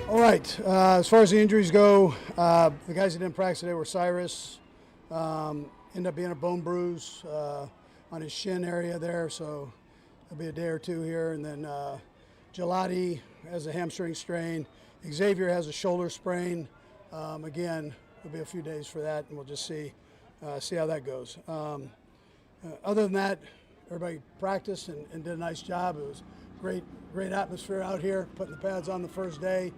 All right. As far as the injuries go, the guys that didn't practice today were Cyrus. Ended up being a bone bruise on his shin area there, so it'll be a day or two here. And then Gelati has a hamstring strain. Xavier has a shoulder sprain. Again, it'll be a few days for that, and we'll just see how that goes. Other than that, everybody practiced and did a nice job. It was great atmosphere out here, putting the pads on the first day.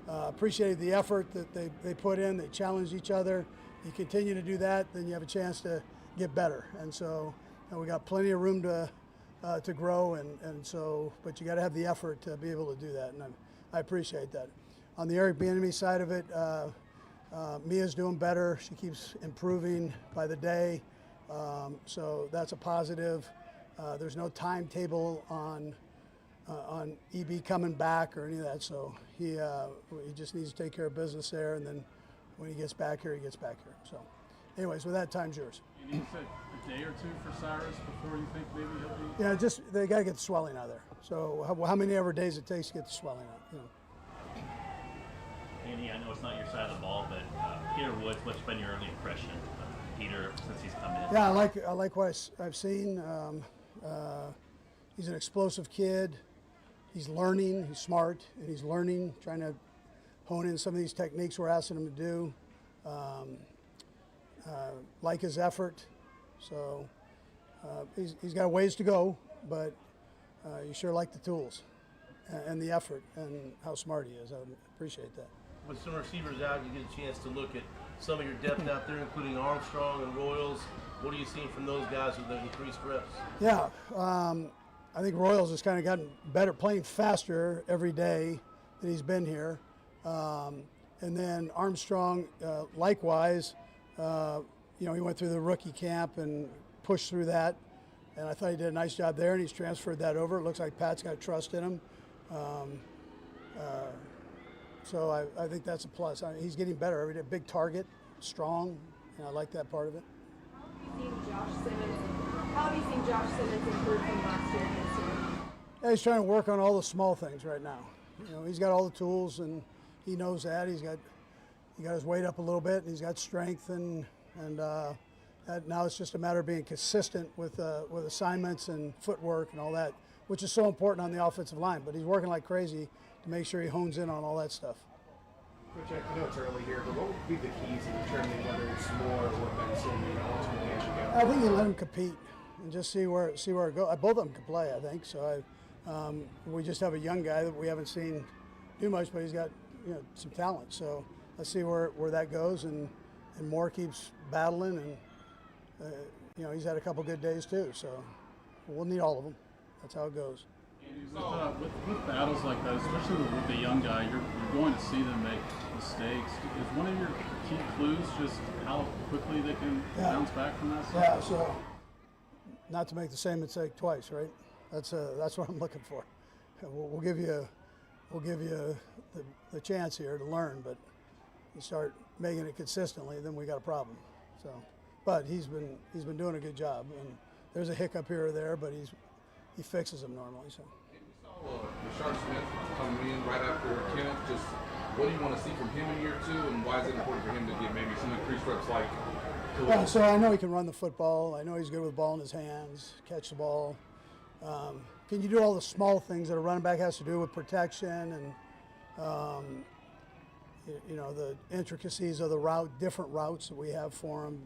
Appreciated the effort that they put in. They challenged each other. You continue to do that, then you have a chance to get better. And so we got plenty of room to grow, and so, but you got to have the effort to be able to do that, and I appreciate that. On the Eric Bieniemy side of it, Mia's doing better. She keeps improving by the day, so that's a positive. There's no timetable on EB coming back or any of that, so he just needs to take care of business there, and then when he gets back here, he gets back here. So anyways, with that, time's yours. You need a day or two for Cyrus before you think maybe he'll be? Yeah, just they got to get the swelling out of there. So how many ever days it takes to get the swelling out, you know. Andy, I know it's not your side of the ball, but Peter Woods, what's been your early impression of Peter since he's come in? Yeah, I like what I've seen. He's an explosive kid. He's learning. He's smart, and he's learning, trying to hone in some of these techniques we're asking him to do. Like his effort. So he's got a ways to go, but you sure like the tools and the effort and how smart he is. I appreciate that. With some receivers out, you get a chance to look at some of your depth out there, including Armstrong and Royals. What are you seeing from those guys with the increased reps? Yeah, I think Royals has kind of gotten better, playing faster every day that he's been here. And then Armstrong, likewise, he went through the rookie camp and pushed through that. And I thought he did a nice job there, and he's transferred that over. It looks like Pat's got trust in him. So I think that's a plus. He's getting better every day. Big target, strong, and I like that part of it. How have you seen Josh Simmons improve from last year and this year? Yeah, he's trying to work on all the small things right now. He's got all the tools, and he knows that. He got his weight up a little bit, and he's got strength, and now it's just a matter of being consistent with assignments and footwork and all that, which is so important on the offensive line. But he's working like crazy to make sure he hones in on all that stuff. Coach, I know it's early here, but what would be the keys in determining whether it's more or Benson ultimately as you go? I think you let him compete and just see where it goes. Both of them can play, I think. So we just have a young guy that we haven't seen do much, but he's got some talent. So let's see where that goes, and Moore keeps battling, and he's had a couple good days too. So we'll need all of them. That's how it goes. With battles like that, especially with the young guy, you're going to see them make mistakes. Is one of your key clues just how quickly they can bounce back from that stuff? Yeah, so not to make the same mistake twice, right? That's what I'm looking for. We'll give you the chance here to learn, but you start making it consistently, then we got a problem. So, but he's been doing a good job, and there's a hiccup here or there, but he fixes them normally. So. We saw Smith coming in right after camp. Just what do you want to see from him in year two, and why is it important for him to get maybe some increased reps like? Yeah, so I know he can run the football. I know he's good with the ball in his hands, catch the ball. Can you do all the small things that a running back has to do with protection and the intricacies of the route, different routes that we have for him.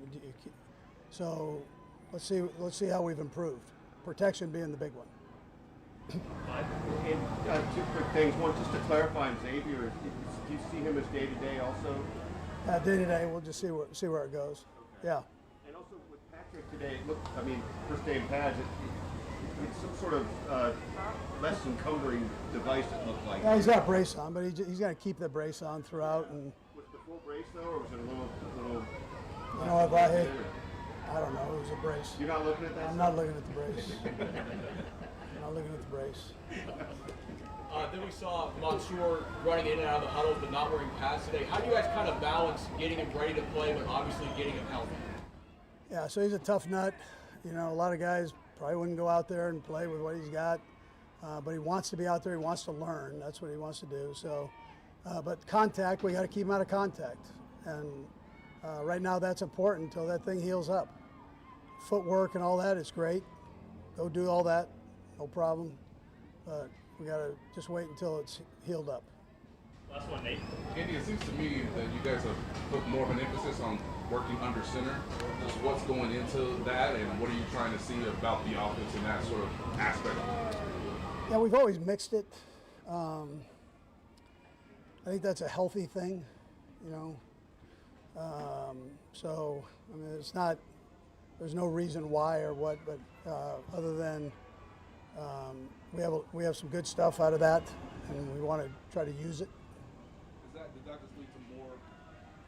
So let's see how we've improved. Protection being the big one. And two quick things. One, just to clarify on Xavier, do you see him as day-to-day also? Day-to-day, we'll just see where it goes. Okay. Yeah. And also with Patrick today, first day in pads, it's some sort of less encumbering device, it looked like. Yeah, he's got a brace on, but he's got to keep the brace on throughout. And was it the full brace though, or was it a little? You know what, I don't know. It was a brace. You're not looking at that? I'm not looking at the brace. I'm not looking at the brace. Then we saw Mansour running in and out of the huddles but not wearing pads today. How do you guys kind of balance getting him ready to play but obviously getting him healthy? Yeah, so he's a tough nut. A lot of guys probably wouldn't go out there and play with what he's got, but he wants to be out there. He wants to learn. That's what he wants to do. So But contact, we got to keep him out of contact. And right now that's important until that thing heals up. Footwork and all that is great. Go do all that, no problem. But we got to just wait until it's healed up. Last one, Nate. Andy, it seems to me that you guys have put more of an emphasis on working under center. Just what's going into that, and what are you trying to see about the offense in that sort of aspect? Yeah, we've always mixed it. I think that's a healthy thing, you know. So, I mean, it's not, there's no reason why or what, but other than we have some good stuff out of that, and we want to try to use it. Did that just lead to more,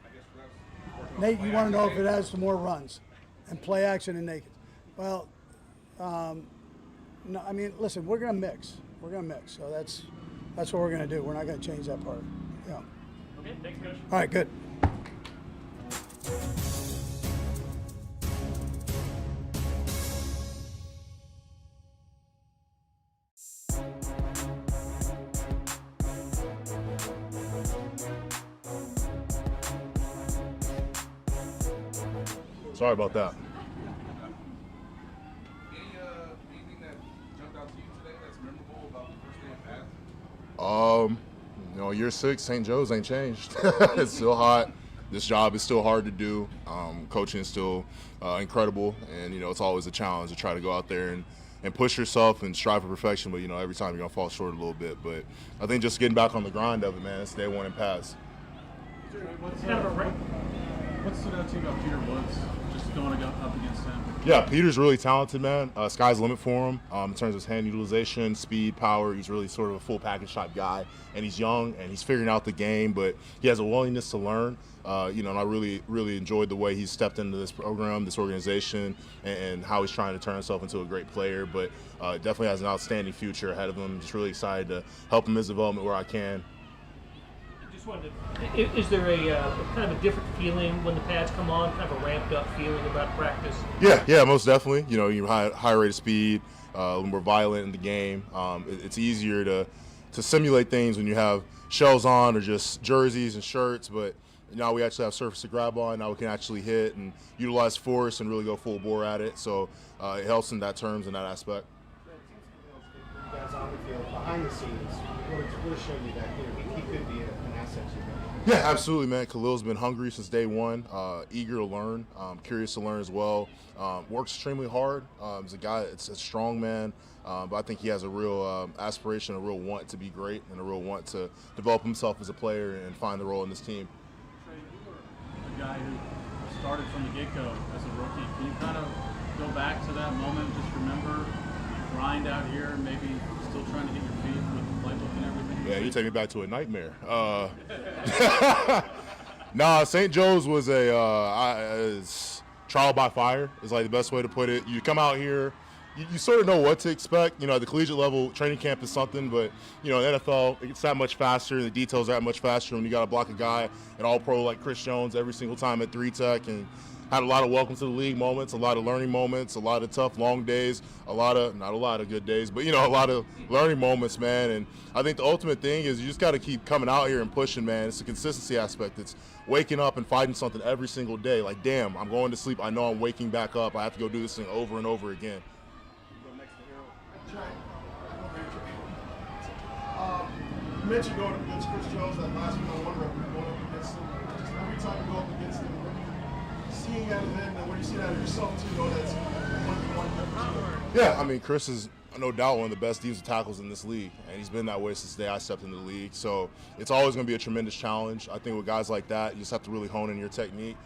I guess, reps? Nate, you want to know if it adds to more runs and play action and naked? Well, no, I mean, listen, we're going to mix. We're going to mix. So that's what we're going to do. We're not going to change that part. Yeah. Okay, thanks, Coach. All right, good. Sorry about that. Anything that jumped out to you today that's memorable about the first day of pads? You know, year 6, St. Joe's ain't changed. It's still hot. This job is still hard to do. Coaching is still incredible, and you know it's always a challenge to try to go out there and push yourself and strive for perfection. But you know every time you're gonna fall short a little bit. But I think just getting back on the grind of it, man. It's day 1 in pads. What stood out to you about Peter Woods, just going up against him? Yeah, Peter's really talented, man. Sky's the limit for him in terms of his hand utilization, speed, power. He's really sort of a full package type guy, and he's young and he's figuring out the game, but he has a willingness to learn. You know, and I really enjoyed the way he stepped into this program, this organization, and how he's trying to turn himself into a great player. But definitely has an outstanding future ahead of him. Just really excited to help him in his development where I can. Is there a kind of a different feeling when the pads come on, kind of a ramped up feeling about practice? Yeah, most definitely. You know, you high rate of speed, a little more violent in the game. It's easier to simulate things when you have shells on or just jerseys and shirts, but now we actually have surface to grab on. Now we can actually hit and utilize force and really go full bore at it. So it helps in that terms and that aspect. You guys on the field, behind the scenes, really showed you that he could be an asset to you. Yeah, absolutely, man. Khalil's been hungry since day 1, eager to learn, curious to learn as well. Works extremely hard. He's a guy, it's a strong man, but I think he has a real aspiration, a real want to be great, and a real want to develop himself as a player and find the role in this team. Trey, you were a guy who started from the get-go as a rookie. Can you kind of go back to that moment, just remember grind out here, maybe still trying to get your feet with the playbook and everything? Yeah, you take me back to a nightmare. Nah, St. Joe's was it's trial by fire is like the best way to put it. You come out here, you sort of know what to expect. You know, at the collegiate level, training camp is something, but, you know, in the NFL, it's that much faster, and the details are that much faster when you got to block a guy, an all-pro like Chris Jones every single time at 3-tech, and had a lot of welcome to the league moments, a lot of learning moments, a lot of tough, long days, not a lot of good days, but, you know, a lot of learning moments, man. And I think the ultimate thing is you just got to keep coming out here and pushing, man. It's the consistency aspect. It's waking up and fighting something every single day. Like, damn, I'm going to sleep. I know I'm waking back up. I have to go do this thing over and over again. You mentioned going up against Chris Jones that last week on one rep, going up against him. Just every time you go up against him, seeing out of him and when you see that of yourself too, know that's one difference. Yeah, I mean, Chris is no doubt one of the best defensive tackles in this league, and he's been that way since the day I stepped into the league. So it's always going to be a tremendous challenge. I think with guys like that, you just have to really hone in your technique.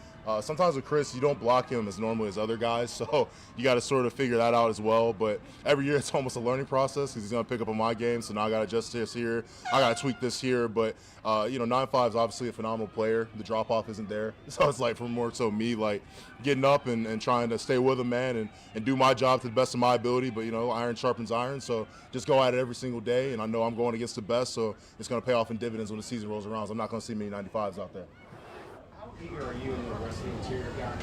Sometimes with Chris, you don't block him as normally as other guys, so you got to sort of figure that out as well. But every year it's almost a learning process because he's going to pick up on my game, so now I got to adjust this here. I got to tweak this here. But, you know, 9-5 is obviously a phenomenal player. The drop-off isn't there. So it's like for more so me, like getting up and trying to stay with him, man, and do my job to the best of my ability. But, you know, iron sharpens iron, so just go at it every single day. And I know I'm going against the best, so it's going to pay off in dividends when the season rolls around. So I'm not going to see many 95s out there. How eager are you and the rest of the interior guys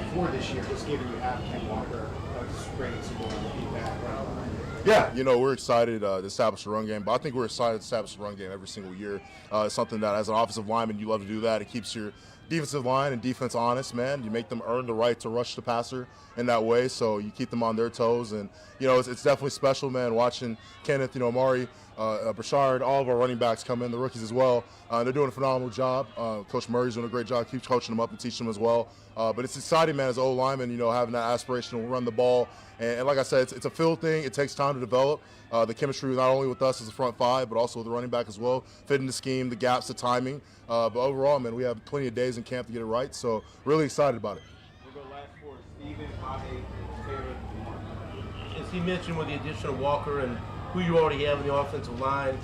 before this year, just given you have Ken Walker, just bringing some more feedback right behind you? Yeah, you know, we're excited to establish the run game, but I think we're excited to establish the run game every single year. It's something that as an offensive lineman, you love to do that. It keeps your defensive line and defense honest, man. You make them earn the right to rush the passer in that way, so you keep them on their toes. And, you know, it's definitely special, man, watching Kenneth, you know, Amari, Brashard, all of our running backs come in, the rookies as well. They're doing a phenomenal job. Coach Murray's doing a great job. Keeps coaching them up and teaching them as well. But it's exciting, man, as an O-lineman, you know, having that aspiration to run the ball. And like I said, it's a field thing. It takes time to develop. The chemistry not only with us as a front five, but also with the running back as well. Fitting the scheme, the gaps, the timing. But overall, man, we have plenty of days in camp to get it right. So really excited about it. We'll go last for Steven, Bobby, Taylor, and Mark. As he mentioned with the addition of Walker and who you already have in the offensive line,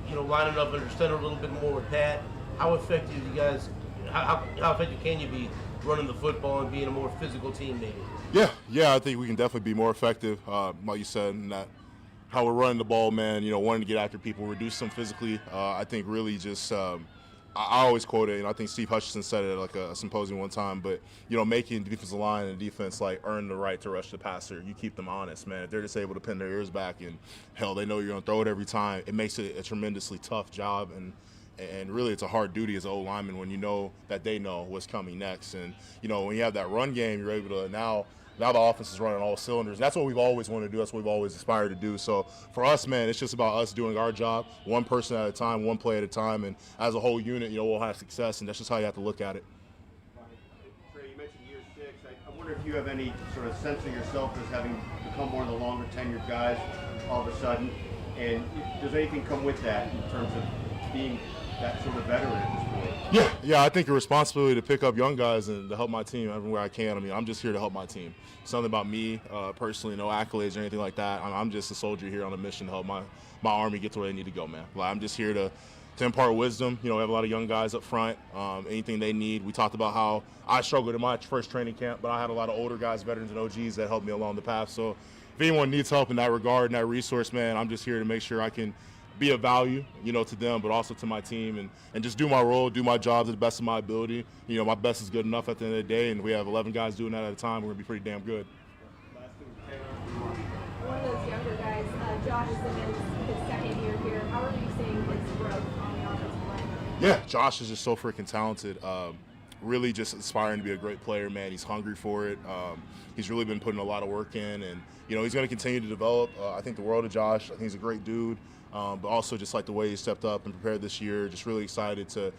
you know, lining up under center a little bit more with Pat, how effective you guys, how effective can you be running the football and being a more physical team maybe? Yeah, I think we can definitely be more effective, like you said, in that how we're running the ball, man, you know, wanting to get after people, reduce them physically. I think really just I always quote it, and I think Steve Hutchinson said it at like a symposium one time, but, you know, making the defensive line and defense like earn the right to rush the passer. You keep them honest, man. If they're just able to pin their ears back and, hell, they know you're going to throw it every time, it makes it a tremendously tough job. And really it's a hard duty as an O-lineman when you know that they know what's coming next. And, you know, when you have that run game, you're able to now the offense is running all cylinders. That's what we've always wanted to do. That's what we've always aspired to do. So for us, man, it's just about us doing our job, one person at a time, one play at a time. And as a whole unit, you know, we'll have success. And that's just how you have to look at it. Trey, you mentioned year 6. I wonder if you have any sort of sense of yourself as having become one of the longer tenured guys all of a sudden. And does anything come with that in terms of being that sort of veteran at this point? Yeah, I think a responsibility to pick up young guys and to help my team everywhere I can. I mean, I'm just here to help my team. Something about me personally, no accolades or anything like that. I'm just a soldier here on a mission to help my army get to where they need to go, man. Like, I'm just here to impart wisdom. You know, we have a lot of young guys up front. Anything they need. We talked about how I struggled in my first training camp, but I had a lot of older guys, veterans and OGs that helped me along the path. So if anyone needs help in that regard and that resource, man, I'm just here to make sure I can be of value, you know, to them, but also to my team, and just do my role, do my job to the best of my ability. You know, my best is good enough at the end of the day, and we have 11 guys doing that at a time. We're going to be pretty damn good. One of those younger guys, Josh, is in his second year here. How are you seeing his growth on the offensive line? Yeah, Josh is just so freaking talented. Really just aspiring to be a great player, man. He's hungry for it. He's really been putting a lot of work in, and, you know, he's going to continue to develop. I think the world of Josh. I think he's a great dude. But also just like the way he stepped up and prepared this year, just really excited to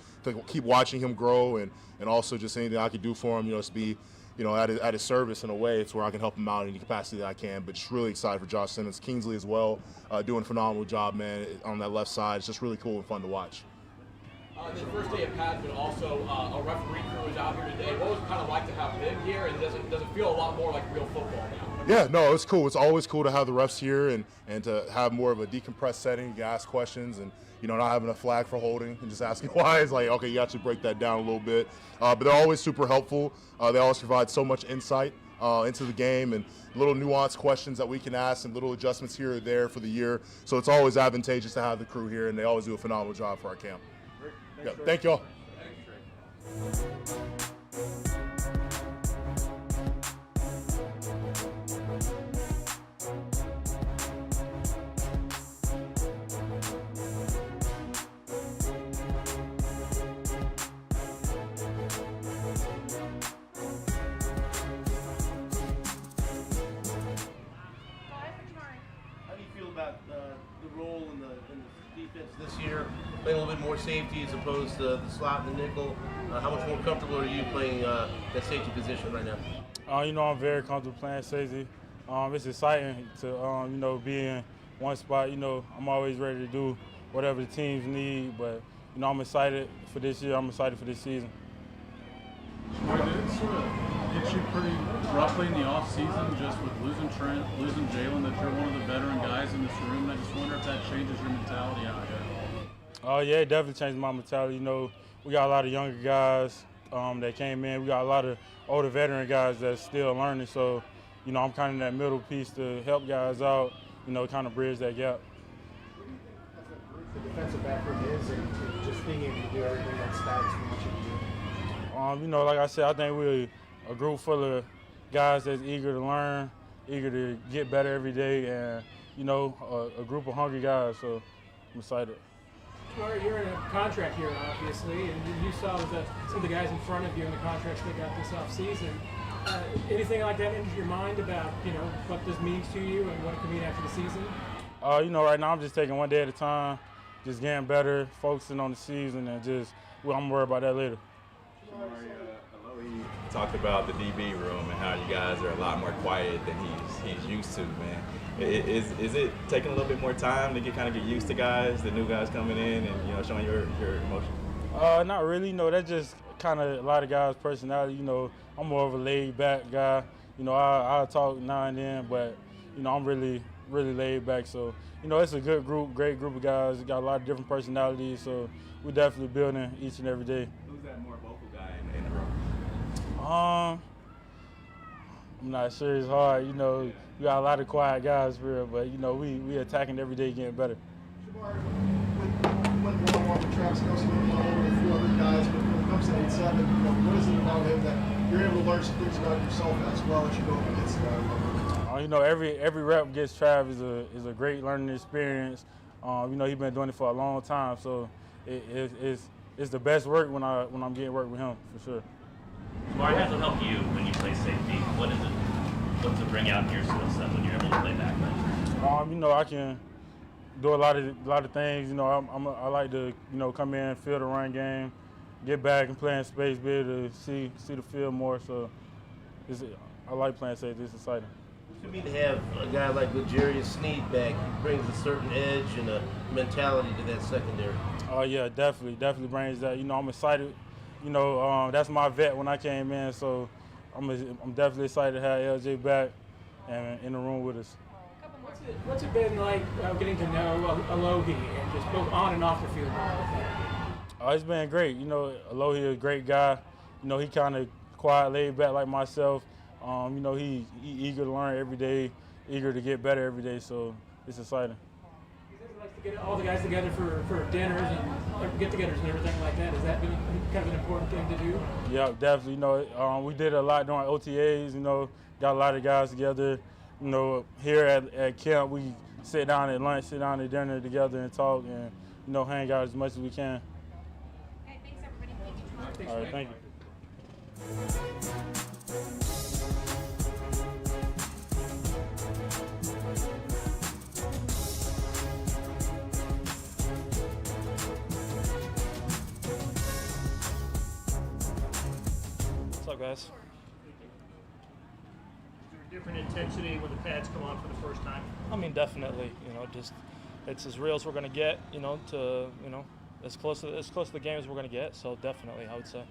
keep watching him grow, and also just anything I could do for him, you know, to be, you know, at his service in a way. It's where I can help him out in the capacity that I can. But just really excited for Josh Simmons. Kingsley as well, doing a phenomenal job, man, on that left side. It's just really cool and fun to watch. The first day of pads, but also a referee crew is out here today. What was it kind of like to have them here, and does it feel a lot more like real football now? Yeah, no, it's cool. It's always cool to have the refs here and to have more of a decompressed setting. You can ask questions and, you know, not having a flag for holding and just asking why. It's like, okay, you actually break that down a little bit. But they're always super helpful. They always provide so much insight into the game and little nuanced questions that we can ask and little adjustments here or there for the year. So it's always advantageous to have the crew here, and they always do a phenomenal job for our camp. Yeah, thank y'all. How do you feel about the role in the defense this year, playing a little bit more safety as opposed to the slot and the nickel? How much more comfortable are you playing that safety position right now? You know, I'm very comfortable playing safety. It's exciting to, you know, be in one spot. You know, I'm always ready to do whatever the teams need, but, you know, I'm excited for this year. I'm excited for this season. Did it sort of hit you pretty roughly in the offseason, just with losing Trent, losing Jalen, that you're one of the veteran guys in this room? And I just wonder if that changes your mentality out here. Oh, yeah, it definitely changed my mentality. You know, we got a lot of younger guys that came in. We got a lot of older veteran guys that's still learning. So, you know, I'm kind of in that middle piece to help guys out, you know, kind of bridge that gap. The defensive backroom is, and just being able to do everything that Staggs wants you to do. You know, like I said, I think we're a group full of guys that's eager to learn. eager to get better every day, and you know, a group of hungry guys. So I'm excited. Chamarri, you're in a contract here, obviously, and you saw that some of the guys in front of you in the contracts they got this offseason. Anything like that into your mind about, you know, what this means to you and what it could mean after the season? You know, right now I'm just taking one day at a time, just getting better, focusing on the season, and just, well, I'm worried about that later. He talked about the DB room and how you guys are a lot more quiet than he's used to, man. Is it taking a little bit more time to kind of get used to guys, the new guys coming in, and you know, showing your emotion? Not really. You know, that's just kind of a lot of guys' personality. You know, I'm more of a laid-back guy. You know, I talk now and then, but you know, I'm really laid back. So you know, it's a good group, great group of guys. We got a lot of different personalities. So we're definitely building each and every day. Who's that more vocal guy in the room? I'm not sure. It's hard. You know, we got a lot of quiet guys for real, but you know, we attacking every day, getting better. Chamarri, when one-on-one with Travis Kelce, one-on-one with a few other guys, but when it comes to 8-7, you know, what is it about him that you're able to learn some things about yourself as well as you go up against the guy? You know, every rep against Trav is a great learning experience. You know, he's been doing it for a long time, so it's the best work when I'm getting work with him for sure. Chamarri, how does it help you when you play safety? What does it bring out in your skill set when you're able to play back then? You know, I can do a lot of things. You know, I like to, you know, come in, feel the run game, get back and play in space, be able to see the field more. So I like playing safety. It's exciting. What does it mean to have a guy like L'Jarius Sneed back? He brings a certain edge and a mentality to that secondary. Oh yeah, definitely brings that. You know, I'm excited. You know, that's my vet when I came in, so I'm definitely excited to have LJ back and in the room with us. What's it been like getting to know Alohi and just both on and off the field? It's been great. You know, Alohi is a great guy. You know, he kind of quiet, laid back like myself. You know, he eager to learn every day, eager to get better every day, so it's exciting. To get all the guys together for dinners and get-togethers and everything like that. Has that been kind of an important thing to do? Yeah, definitely. You know, we did a lot during OTAs. You know, got a lot of guys together. You know, here at camp, we sit down at lunch, sit down at dinner together and talk and, you know, hang out as much as we can. Okay, thanks everybody. All right, thank you. What's up, guys? Is there a different intensity when the pads come on for the first time? I mean, definitely. You know, just it's as real as we're gonna get. You know, as close to the game as we're gonna get. So definitely, I would say.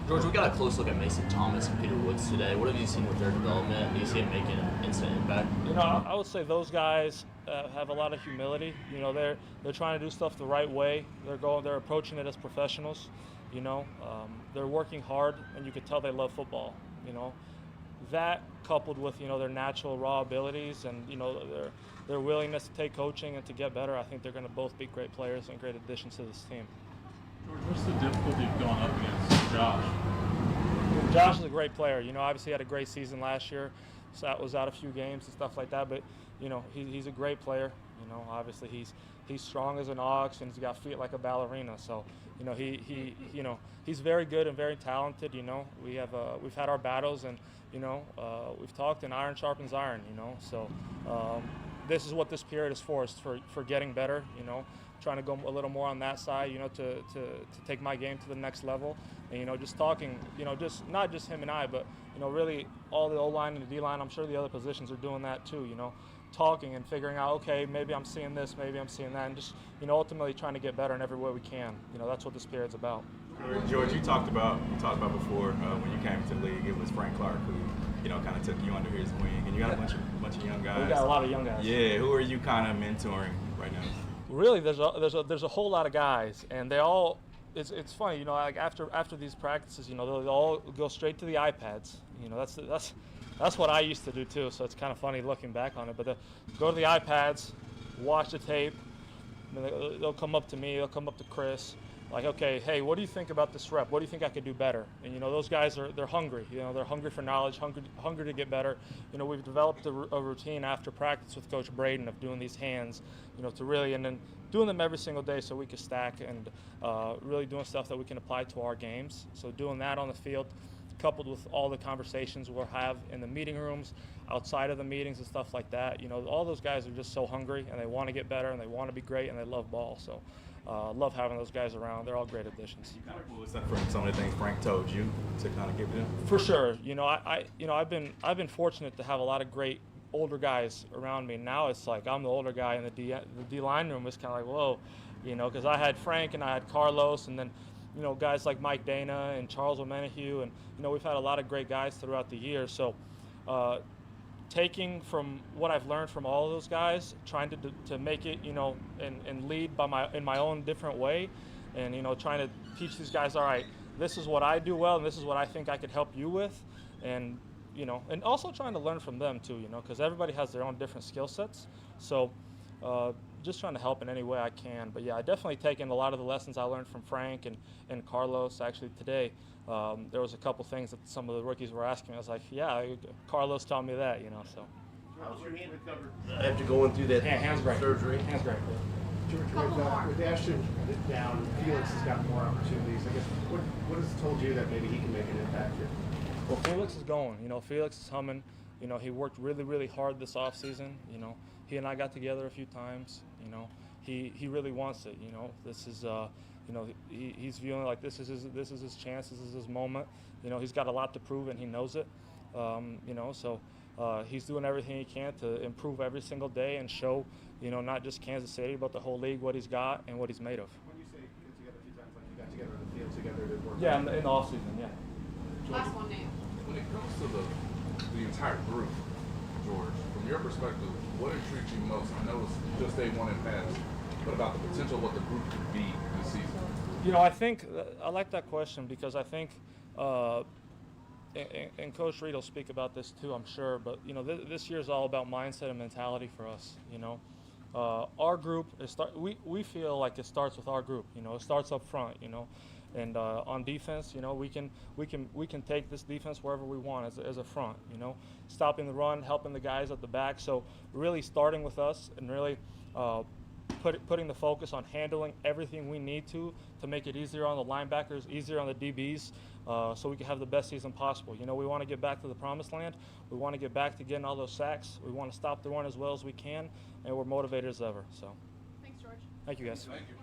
George, we got a close look at Mason Thomas and Peter Woods today. What have you seen with their development? Do you see them making an instant impact? You know, I would say those guys have a lot of humility. You know, they're trying to do stuff the right way. They're approaching it as professionals. You know, they're working hard, and you could tell they love football. You know, that coupled with, you know, their natural raw abilities and, you know, their willingness to take coaching and to get better, I think they're going to both be great players and great additions to this team. George, what's the difficulty of going up against Josh? Josh is a great player. You know, obviously had a great season last year. So was out a few games and stuff like that. But, you know, he's a great player. You know, obviously he's strong as an ox and he's got feet like a ballerina. So, you know, he's very good and very talented. You know, we've had our battles and, you know, we've talked and iron sharpens iron. You know, so this is what this period is for getting better. You know, trying to go a little more on that side, you know, to take my game to the next level. And, you know, just talking, you know, just not just him and I, but, you know, really all the O-line and the D-line, I'm sure the other positions are doing that too, you know, talking and figuring out, okay, maybe I'm seeing this, maybe I'm seeing that, and just, you know, ultimately trying to get better in every way we can. You know, that's what this period's about. George, you talked about before when you came into the league, it was Frank Clark who, you know, kind of took you under his wing, and you got a bunch of young guys. We got a lot of young guys. Yeah, who are you kind of mentoring right now? Really, there's a whole lot of guys, and they all. It's funny, you know, like after these practices, you know, they'll all go straight to the iPads. You know, that's what I used to do too. So it's kind of funny looking back on it. But go to the iPads, watch the tape. They'll come up to me. They'll come up to Chris, like, okay, hey, what do you think about this rep? What do you think I could do better? And, those guys they're hungry. They're hungry for knowledge, hungry to get better. We've developed a routine after practice with Coach Braden of doing these hands, to really, and then doing them every single day so we can stack and really doing stuff that we can apply to our games. So doing that on the field, coupled with all the conversations we'll have in the meeting rooms, outside of the meetings and stuff like that. All those guys are just so hungry and they want to get better and they want to be great and they love ball. So love having those guys around. They're all great additions. You kind of pulled stuff from some of the things Frank told you to kind of give them. For sure. I've been fortunate to have a lot of great older guys around me. Now it's like I'm the older guy in the D line room. It's kind of like, whoa, because I had Frank and I had Carlos, and then guys like Mike Dana and Charles O'Menahue, and we've had a lot of great guys throughout the year. So taking from what I've learned from all of those guys, trying to make it, and lead in my own different way, and trying to teach these guys, all right, this is what I do well, and this is what I think I could help you with, and and also trying to learn from them too, because everybody has their own different skill sets. So just trying to help in any way I can. But yeah, I definitely taken a lot of the lessons I learned from Frank and Carlos. Actually today, there was a couple things that some of the rookies were asking me. I was like, yeah, Carlos taught me that, so. How's your hand recovered after going through that hand's great. surgery? Hand's great. George, with Ashton down, Felix has got more opportunities. I guess what has told you that maybe he can make an impact here? Well, Felix is going. Felix is humming. He worked really, really hard this offseason. He and I got together a few times. He really wants it. This is he's feeling like this is his chance. This is his moment. He's got a lot to prove and he knows it. So he's doing everything he can to improve every single day and show not just Kansas City but the whole league what he's got and what he's made of. When you say get together a few times, like you got together in the field together to work. Yeah, in the offseason. Yeah. Last one, Nate. When it comes to the entire group, George, from your perspective, what intrigues you most? I know it's just day one and past, but about the potential of what the group could be this season. I think I like that question because I think, and Coach Reid will speak about this too, I'm sure. But this year is all about mindset and mentality for us. Our group we feel like it starts with our group. It starts up front. And on defense, we can take this defense wherever we want as a front. Stopping the run, helping the guys at the back. So really starting with us and really putting the focus on handling everything we need to make it easier on the linebackers, easier on the DBs, so we can have the best season possible. We want to get back to the promised land. We want to get back to getting all those sacks. We want to stop the run as well as we can, and we're motivated as ever. So. Thanks, George. Thank you, guys. Thank you.